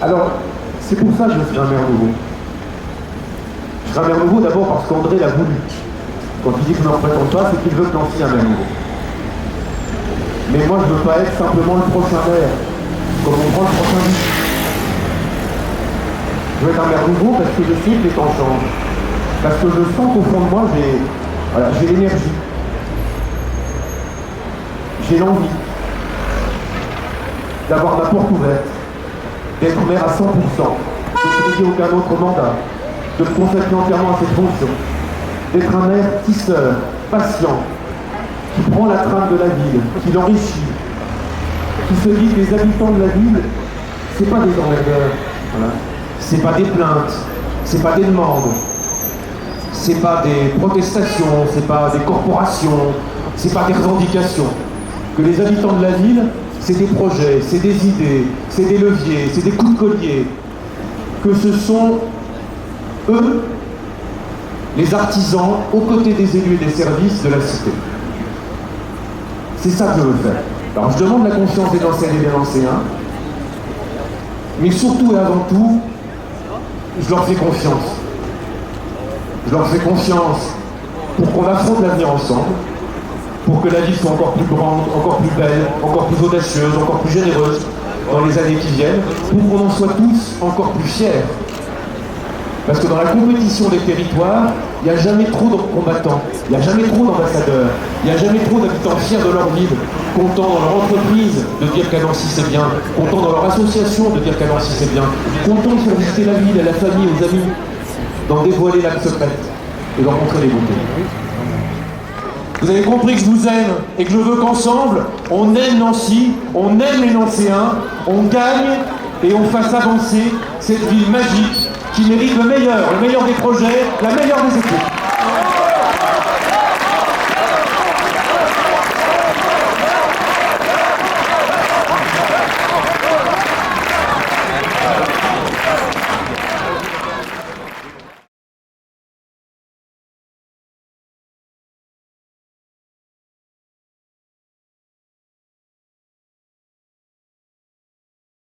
Alors, c'est pour ça que je serai un maire nouveau. Je serai un maire nouveau d'abord parce qu'André l'a voulu. Quand il dit que je ne me représente pas, c'est qu'il veut que Nancy un maire nouveau. Mais moi, je ne veux pas être simplement le prochain maire, comme on prend le prochain but. Je veux être un maire nouveau parce que je sais que les temps changent. Parce que je sens qu'au fond de moi, j'ai l'énergie. J'ai l'envie d'avoir ma porte ouverte, d'être maire à 100%, de prier aucun autre mandat, de me consacrer entièrement à cette fonction, d'être un maire tisseur, patient, qui prend la trame de la ville, qui l'enrichit, qui se dit que les habitants de la ville, c'est pas des emmerdeurs, voilà. C'est pas des plaintes, c'est pas des demandes, c'est pas des protestations, c'est pas des corporations, c'est pas des revendications. Que les habitants de la ville, c'est des projets, c'est des idées, c'est des leviers, c'est des coups de collier. Que ce sont eux, les artisans, aux côtés des élus et des services de la cité. C'est ça que je veux faire. Alors je demande la confiance des anciennes et des anciens, mais surtout et avant tout, je leur fais confiance. Je leur fais confiance pour qu'on affronte l'avenir ensemble, pour que la ville soit encore plus grande, encore plus belle, encore plus audacieuse, encore plus généreuse dans les années qui viennent, pour qu'on en soit tous encore plus fiers. Parce que dans la compétition des territoires, il n'y a jamais trop de combattants, il n'y a jamais trop d'ambassadeurs, il n'y a jamais trop d'habitants fiers de leur ville, contents dans leur entreprise de dire qu'à Nancy c'est bien, contents dans leur association de dire qu'à Nancy c'est bien, contents de faire visiter la ville, à la famille, aux amis, d'en dévoiler l'âme secrète et d'en montrer les beautés. Vous avez compris que je vous aime et que je veux qu'ensemble, on aime Nancy, on aime les Nancéens, on gagne et on fasse avancer cette ville magique qui mérite le meilleur des projets, la meilleure des équipes.